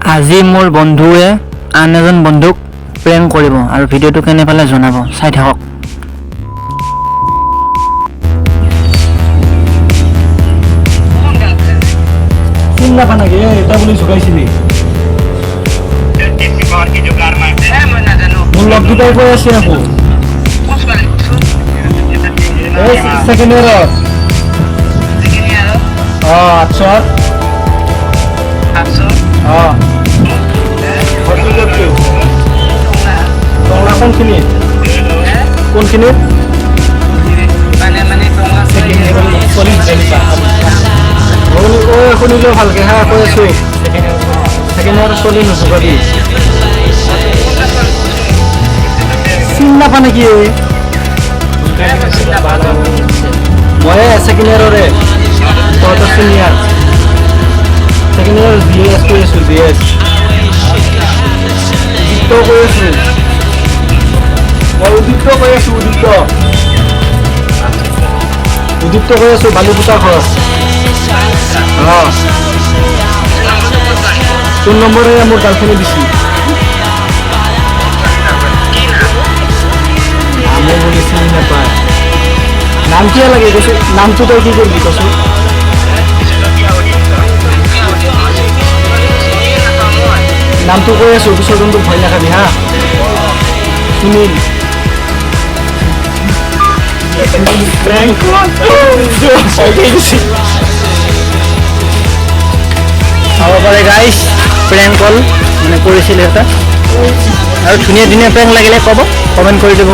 আজি মোৰ বন্ধুৱে আন এজন বন্ধুক প্ৰেং কৰিব আৰু ভিডিঅ'টো কেনে পালে জনাব চাই থাকক চিন্তা পানা কি এটা বুলি জগাইছিলি মোৰ লগ দুটাই কৈ আছে আকৌ সেকেন্ড ইয়াৰত আচ্ছা কোনখিনিত শুনিলেও ভালকে হা কৈ আছো সেকেন্ড ইয়াৰ চলি নজগাবি চিন নাপা নেকি মই সেকেন্ড ইয়াৰৰে তহঁতৰ চিনিয়ৰ সেকেন্ড ইয়াৰ BS কৈ আছো BS কৈ আছো মই উদিপ্ত কৈ আছো উদিপ্ত কৈ আছো বালিপুতা ঘৰ তোৰ নম্বৰে মোৰ গাৰ্লফ্ৰেণ্ডে দিছি নামে বুলি চিনি নাপায় নাম কিয় লাগে কৈছো নামটো তই কি কৰিবি কৈছো নামটো কৈ আছো পিছৰ জনটো ভয় নাখাবি হা সুনীল চাব পাৰে গাইজ প্ৰেং কল মানে কৰিছিল এটা আৰু ধুনীয়া ধুনীয়া প্ৰেং লাগিলে ক'ব কমেণ্ট কৰি দিব